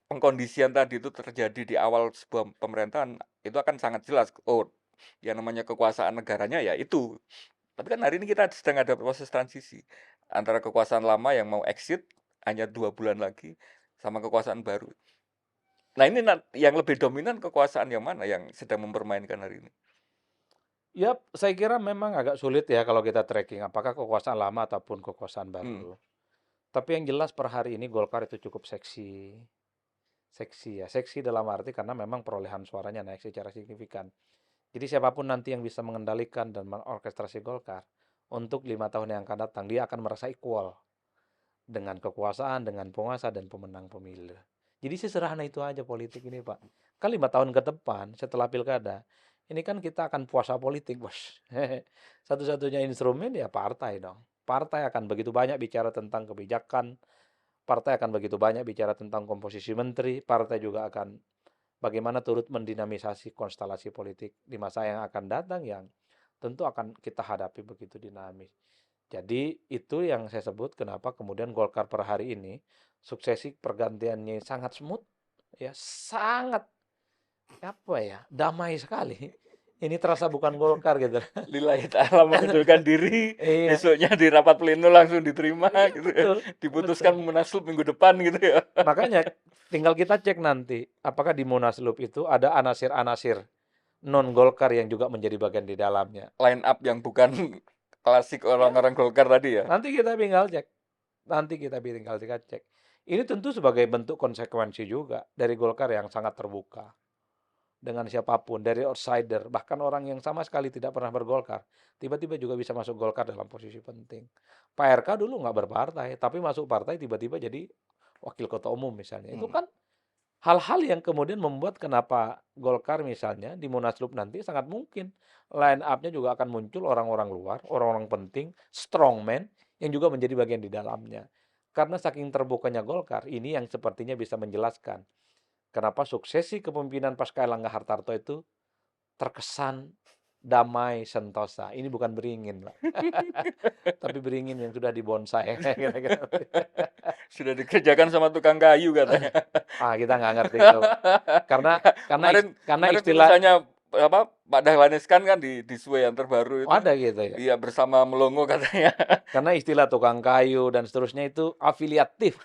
pengkondisian tadi itu terjadi di awal sebuah pemerintahan, itu akan sangat jelas. Oh, yang namanya kekuasaan negaranya ya itu. Tapi kan hari ini kita sedang ada proses transisi antara kekuasaan lama yang mau exit hanya 2 bulan lagi sama kekuasaan baru. Nah ini yang lebih dominan kekuasaan yang mana yang sedang mempermainkan hari ini? Ya, saya kira memang agak sulit ya kalau kita tracking apakah kekuasaan lama ataupun kekuasaan Hmm. baru. Tapi yang jelas per hari ini Golkar itu cukup seksi. Seksi ya, seksi dalam arti karena memang perolehan suaranya naik secara signifikan. Jadi siapapun nanti yang bisa mengendalikan dan mengorkestrasi Golkar untuk 5 tahun yang akan datang, dia akan merasa equal dengan kekuasaan, dengan penguasa dan pemenang pemilu. Jadi sesederhana itu aja politik ini, Pak. Kan 5 tahun ke depan setelah pilkada, ini kan kita akan puasa politik, bos. Satu-satunya instrumen ya partai dong. Partai akan begitu banyak bicara tentang kebijakan, partai akan begitu banyak bicara tentang komposisi menteri, partai juga akan bagaimana turut mendinamisasi konstelasi politik di masa yang akan datang yang tentu akan kita hadapi begitu dinamis. Jadi itu yang saya sebut kenapa kemudian Golkar per hari ini suksesi pergantiannya sangat smooth, ya sangat apa ya damai sekali. Ini terasa bukan Golkar gitu. Lillahi ta'ala mengundurkan diri, Iya, besoknya di rapat pleno langsung diterima iya gitu ya. betul, Diputuskan betul. munaslup minggu depan gitu ya. Makanya tinggal kita cek nanti apakah di Munaslup itu ada anasir-anasir non Golkar yang juga menjadi bagian di dalamnya. Line up yang bukan klasik Ya, orang-orang Golkar tadi ya. nanti kita tinggal cek. Nanti kita tinggal cek. Ini tentu sebagai bentuk konsekuensi juga dari Golkar yang sangat terbuka dengan siapapun, dari outsider, bahkan orang yang sama sekali tidak pernah bergolkar, tiba-tiba juga bisa masuk Golkar dalam posisi penting. Pak RK dulu nggak berpartai, tapi masuk partai tiba-tiba jadi wakil ketua umum misalnya. Itu Hmm. kan hal-hal yang kemudian membuat kenapa Golkar misalnya di Munaslup nanti sangat mungkin line up-nya juga akan muncul orang-orang luar, orang-orang penting, strongman yang juga menjadi bagian di dalamnya. Karena saking terbukanya Golkar, ini yang sepertinya bisa menjelaskan kenapa suksesi kepemimpinan pasca Erlangga Hartarto itu terkesan damai sentosa. Ini bukan beringin, Pak. Tapi beringin yang sudah dibonsai. Kira-kira. Sudah dikerjakan sama tukang kayu katanya. Kita nggak ngerti itu, Pak. Karena Kemarin karena kemarin istilah tulisannya apa Pak Dahlan Iskan kan di Suwe yang terbaru itu. ada gitu ya. Iya bersama Melongo katanya. Karena istilah tukang kayu dan seterusnya itu afiliatif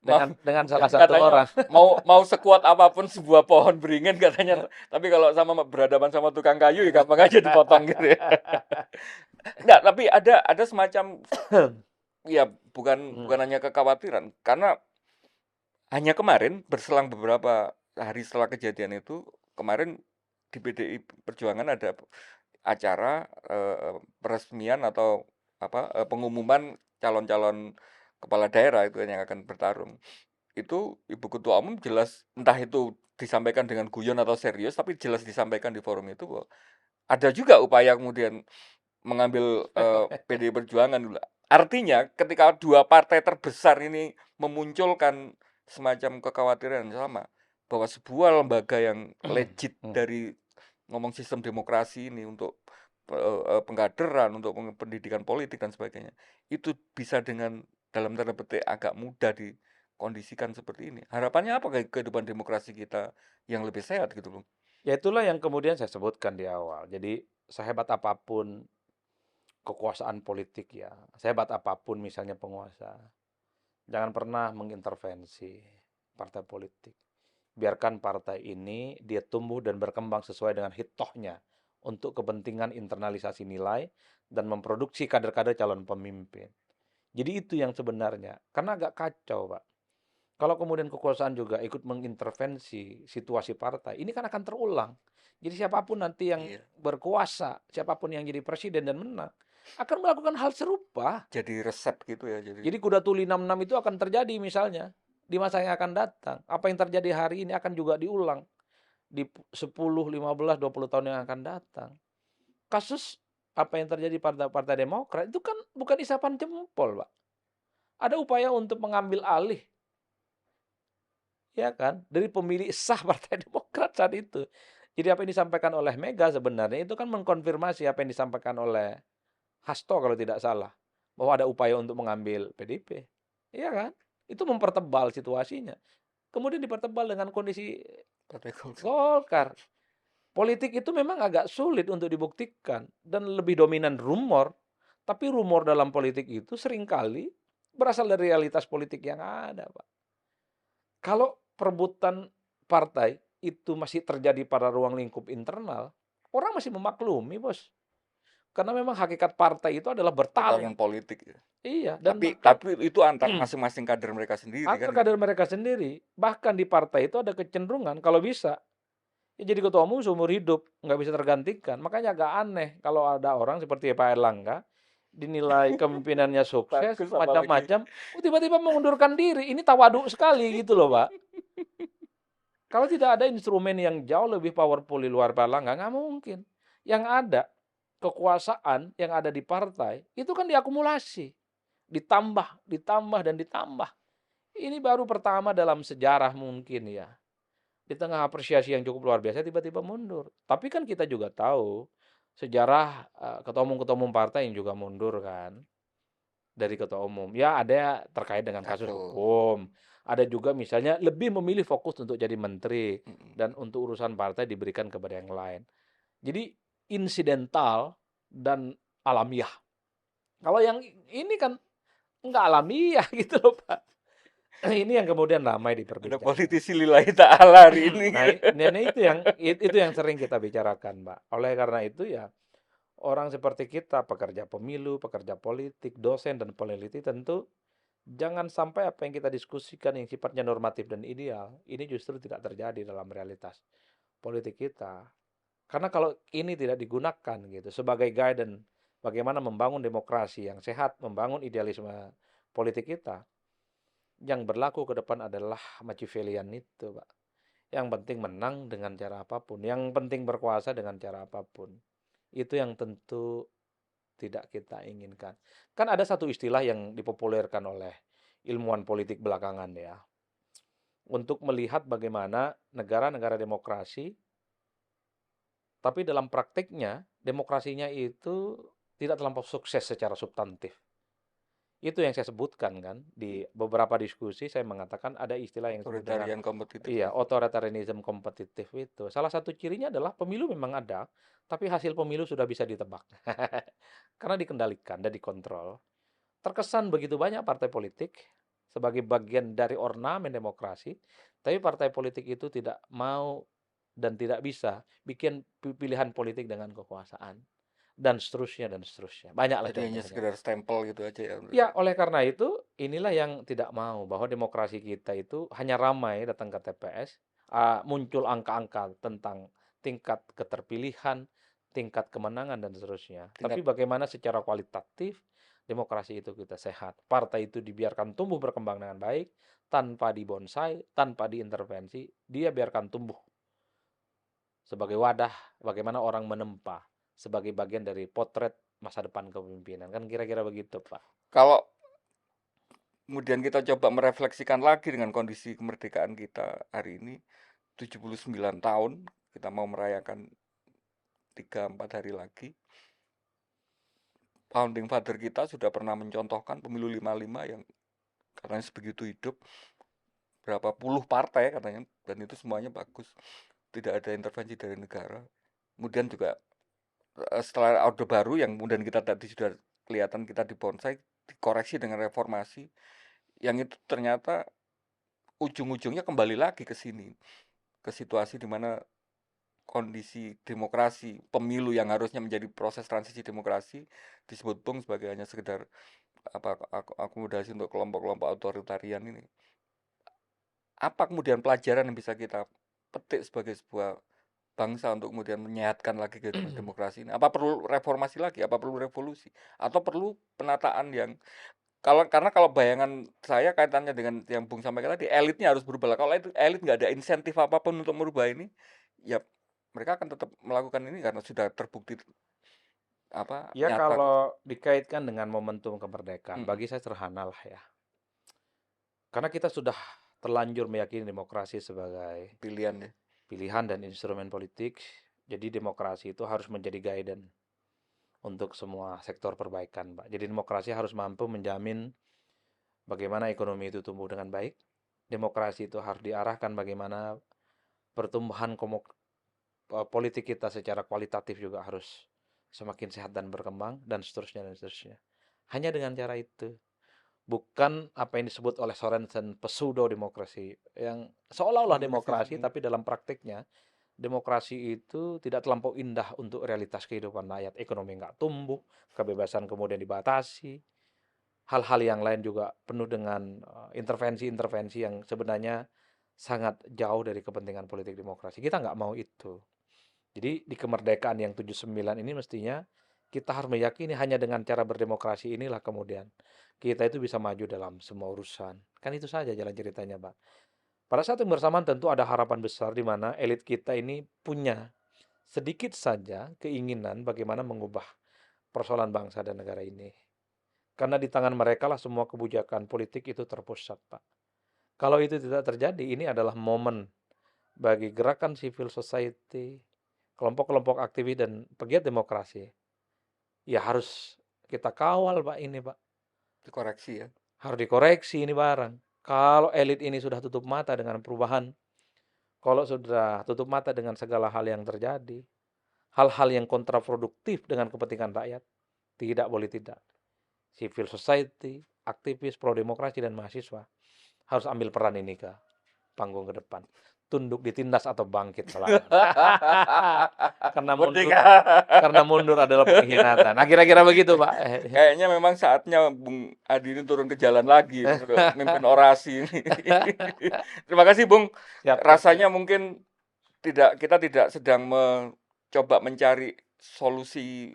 Mau dengan salah satu katanya orang. mau sekuat apapun sebuah pohon beringin katanya. Tapi kalau sama berhadapan sama tukang kayu ya gampang aja dipotong gitu ya. Enggak, tapi ada semacam ya bukan hanya kekhawatiran karena hanya kemarin berselang beberapa hari setelah kejadian itu kemarin di PDI Perjuangan ada acara peresmian atau pengumuman calon-calon kepala daerah itu yang akan bertarung. Itu Ibu Ketua Umum jelas entah itu disampaikan dengan guyon atau serius tapi jelas disampaikan di forum itu bahwa ada juga upaya kemudian mengambil PDI Perjuangan dulu. Artinya ketika dua partai terbesar ini memunculkan semacam kekhawatiran yang sama bahwa sebuah lembaga yang legit dari ngomong sistem demokrasi ini untuk pengkaderan, untuk pendidikan politik dan sebagainya, itu bisa dengan dalam tanda petik agak mudah dikondisikan seperti ini. Harapannya apa kehidupan demokrasi kita yang lebih sehat gitu loh. Ya itulah yang kemudian saya sebutkan di awal. Jadi sehebat apapun kekuasaan politik ya, sehebat apapun misalnya penguasa, jangan pernah mengintervensi partai politik. Biarkan partai ini dia tumbuh dan berkembang sesuai dengan hitohnya untuk kepentingan internalisasi nilai dan memproduksi kader-kader calon pemimpin. Jadi itu yang sebenarnya. Karena agak kacau, Pak. Kalau kemudian kekuasaan juga ikut mengintervensi situasi partai, ini kan akan terulang. Jadi siapapun nanti yang Iya. berkuasa, siapapun yang jadi presiden dan menang, akan melakukan hal serupa. Jadi resep gitu ya. Jadi kuda tuli 66 itu akan terjadi misalnya di masa yang akan datang. Apa yang terjadi hari ini akan juga diulang di 10, 15, 20 tahun yang akan datang. Kasus apa yang terjadi pada Partai Demokrat itu kan bukan isapan jempol, Pak. Ada upaya untuk mengambil alih, ya kan, dari pemilih sah Partai Demokrat saat itu. Jadi apa yang disampaikan oleh Mega sebenarnya itu kan mengkonfirmasi apa yang disampaikan oleh Hasto kalau tidak salah, bahwa ada upaya untuk mengambil PDIP. Iya kan? Itu mempertebal situasinya. Kemudian dipertebal dengan kondisi Partai Golkar. Golkar. Politik itu memang agak sulit untuk dibuktikan dan lebih dominan rumor, tapi rumor dalam politik itu seringkali berasal dari realitas politik yang ada, Pak. Kalau perebutan partai itu masih terjadi pada ruang lingkup internal, orang masih memaklumi, Bos. Karena memang hakikat partai itu adalah bertarung. Pertarungan politik ya. Iya, dan Tapi bahkan itu antar masing-masing kader mereka sendiri kan antar itu. kader mereka sendiri, bahkan di partai itu ada kecenderungan kalau bisa, ya jadi ketua umum seumur hidup, nggak bisa tergantikan. Makanya agak aneh kalau ada orang seperti Pak Erlangga, dinilai kepemimpinannya sukses, Bagus apalagi. macam-macam, tiba-tiba mengundurkan diri. Ini tawaduk sekali gitu loh, Pak. Kalau tidak ada instrumen yang jauh lebih powerful di luar Pak Erlangga, nggak mungkin. Yang ada, kekuasaan yang ada di partai, itu kan diakumulasi. Ditambah, ditambah, dan ditambah. Ini baru pertama dalam sejarah mungkin ya. Di tengah apresiasi yang cukup luar biasa tiba-tiba mundur. Tapi kan kita juga tahu sejarah ketua umum partai yang juga mundur kan dari ketua umum. Ya ada terkait dengan kasus Betul. hukum. Ada juga misalnya lebih memilih fokus untuk jadi menteri Mm-mm. dan untuk urusan partai diberikan kepada yang lain. Jadi insidental dan alamiah. Kalau yang ini kan nggak alamiah gitu loh Pak. Ini yang kemudian ramai Ada diperbincangkan. politisi lillahi ta'ala hari ini. Nah, itu yang sering kita bicarakan, Mbak. Oleh karena itu ya, orang seperti kita, pekerja pemilu, pekerja politik, dosen dan peneliti tentu jangan sampai apa yang kita diskusikan yang sifatnya normatif dan ideal, ini justru tidak terjadi dalam realitas politik kita. Karena kalau ini tidak digunakan gitu sebagai guidance bagaimana membangun demokrasi yang sehat, membangun idealisme politik kita, yang berlaku ke depan adalah Machiavellian itu, Pak. Yang penting menang dengan cara apapun, yang penting berkuasa dengan cara apapun. Itu yang tentu tidak kita inginkan. Kan ada satu istilah yang dipopulerkan oleh ilmuwan politik belakangan ya, untuk melihat bagaimana negara-negara demokrasi, tapi dalam praktiknya demokrasinya itu tidak terlampau sukses secara substantif. Itu yang saya sebutkan kan di beberapa diskusi saya mengatakan ada istilah yang disebut dengan Otoritarian kompetitif iya, itu. authoritarianism kompetitif itu. Salah satu cirinya adalah pemilu memang ada, tapi hasil pemilu sudah bisa ditebak. Karena dikendalikan dan dikontrol. Terkesan begitu banyak partai politik sebagai bagian dari ornamen demokrasi, tapi partai politik itu tidak mau dan tidak bisa bikin pilihan politik dengan kekuasaan dan seterusnya. Banyaklah Jadi hanya contohnya. sekedar stempel gitu aja ya Ya, mereka. oleh karena itu, inilah yang tidak mau bahwa demokrasi kita itu hanya ramai datang ke TPS, muncul angka-angka tentang tingkat keterpilihan, tingkat kemenangan dan seterusnya. Tapi Tingkat bagaimana secara kualitatif demokrasi itu kita sehat. Partai itu dibiarkan tumbuh berkembang dengan baik, tanpa dibonsai, tanpa diintervensi, dia biarkan tumbuh sebagai wadah bagaimana orang menempa sebagai bagian dari potret masa depan kepemimpinan. Kan kira-kira begitu, Pak. kalau kemudian kita coba merefleksikan lagi dengan kondisi kemerdekaan kita hari ini 79 tahun kita mau merayakan 3-4 hari lagi. Founding father kita sudah pernah mencontohkan pemilu 55 yang katanya sebegitu hidup, berapa puluh partai katanya, dan itu semuanya bagus, tidak ada intervensi dari negara. Kemudian juga setelah Orde Baru yang kemudian kita tadi sudah kelihatan kita dibonsai, dikoreksi dengan reformasi, yang itu ternyata ujung-ujungnya kembali lagi ke sini, ke situasi di mana kondisi demokrasi pemilu yang harusnya menjadi proses transisi demokrasi disebut Bung sebagai hanya sekedar akomodasi untuk kelompok-kelompok otoritarian ini. Apa kemudian pelajaran yang bisa kita petik sebagai sebuah bangsa untuk kemudian menyehatkan lagi kehidupan demokrasi ini? Apa perlu reformasi lagi? Apa perlu revolusi? Atau perlu penataan yang karena kalau bayangan saya kaitannya dengan yang Bung sampaikan tadi, elitnya harus berubah. Kalau itu elit nggak ada insentif apapun untuk merubah ini, ya mereka akan tetap melakukan ini karena sudah terbukti Ya nyata gitu. kalau dikaitkan dengan momentum kemerdekaan, Mm-mm. bagi saya sederhana lah ya. Karena kita sudah terlanjur meyakini demokrasi sebagai Pilihan ya. pilihan dan instrumen politik, jadi demokrasi itu harus menjadi guidance untuk semua sektor perbaikan, Pak. Jadi demokrasi harus mampu menjamin bagaimana ekonomi itu tumbuh dengan baik. Demokrasi itu harus diarahkan bagaimana pertumbuhan politik kita secara kualitatif juga harus semakin sehat dan berkembang dan seterusnya dan seterusnya. Hanya dengan cara itu. Bukan apa yang disebut oleh Sorensen pseudo demokrasi yang seolah-olah demokrasi tapi dalam praktiknya demokrasi itu tidak terlampau indah untuk realitas kehidupan rakyat. Ekonomi nggak tumbuh, kebebasan kemudian dibatasi, hal-hal yang lain juga penuh dengan intervensi-intervensi yang sebenarnya sangat jauh dari kepentingan politik demokrasi. Kita nggak mau itu. Jadi di kemerdekaan yang 79 ini mestinya kita harus meyakini hanya dengan cara berdemokrasi inilah kemudian kita itu bisa maju dalam semua urusan. Kan itu saja jalan ceritanya, Pak. Pada saat yang bersamaan tentu ada harapan besar di mana elit kita ini punya sedikit saja keinginan bagaimana mengubah persoalan bangsa dan negara ini. Karena di tangan mereka lah semua kebijakan politik itu terpusat, Pak. Kalau itu tidak terjadi, ini adalah momen bagi gerakan civil society, kelompok-kelompok aktivis dan pegiat demokrasi. Ya harus kita kawal, Pak, ini, Pak. Dikoreksi ya. Harus dikoreksi ini barang. Kalau elit ini sudah tutup mata dengan perubahan, kalau sudah tutup mata dengan segala hal yang terjadi, hal-hal yang kontraproduktif dengan kepentingan rakyat, tidak boleh tidak. Civil society, aktivis, pro-demokrasi, dan mahasiswa harus ambil peran ini ke panggung ke depan. Tunduk ditindas atau bangkit selamanya. Merdeka. Karena mundur adalah pengkhianatan. Nah, kira-kira begitu, Pak. Kayaknya memang saatnya Bung Adi ini turun ke jalan lagi untuk mimpin orasi ini. Terima kasih, Bung. Siap. Rasanya mungkin kita tidak sedang mencoba mencari solusi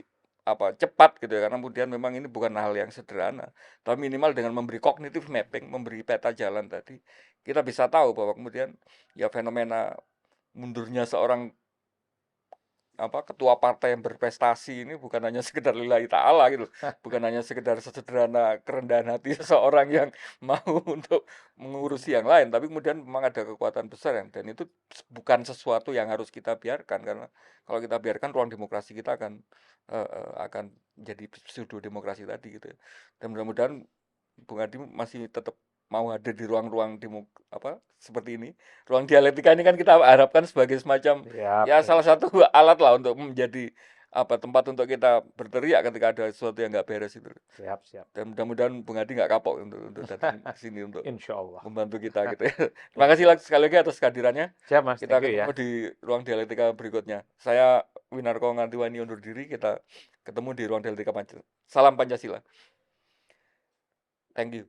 cepat gitu ya, karena kemudian memang ini bukan hal yang sederhana. Tapi minimal dengan memberi cognitive mapping, memberi peta jalan tadi, kita bisa tahu bahwa kemudian ya fenomena mundurnya seorang ketua partai yang berprestasi ini bukan hanya sekedar lillahi ta'ala gitu, bukan hanya sekedar sesederhana kerendahan hati seseorang yang mau untuk mengurusi yang lain, tapi kemudian memang ada kekuatan besar dan itu bukan sesuatu yang harus kita biarkan, karena kalau kita biarkan ruang demokrasi kita akan jadi pseudo demokrasi tadi gitu. Dan mudah-mudahan Bung Adi masih tetap mau hadir di ruang-ruang seperti ini. Ruang dialektika ini kan kita harapkan sebagai semacam salah satu alat lah untuk menjadi tempat untuk kita berteriak ketika ada sesuatu yang nggak beres itu. Siap. Dan mudah-mudahan Bung Adi nggak kapok untuk datang ke sini untuk Insyaallah membantu kita gitu ya. Terima kasih sekali lagi atas kehadirannya. Siap, Mas. Kita Thank you, ketemu di ruang dialektika berikutnya. Saya Winarko Ngantiwani undur diri. Kita ketemu di ruang dialektika Pancasila. Salam Pancasila. Thank you.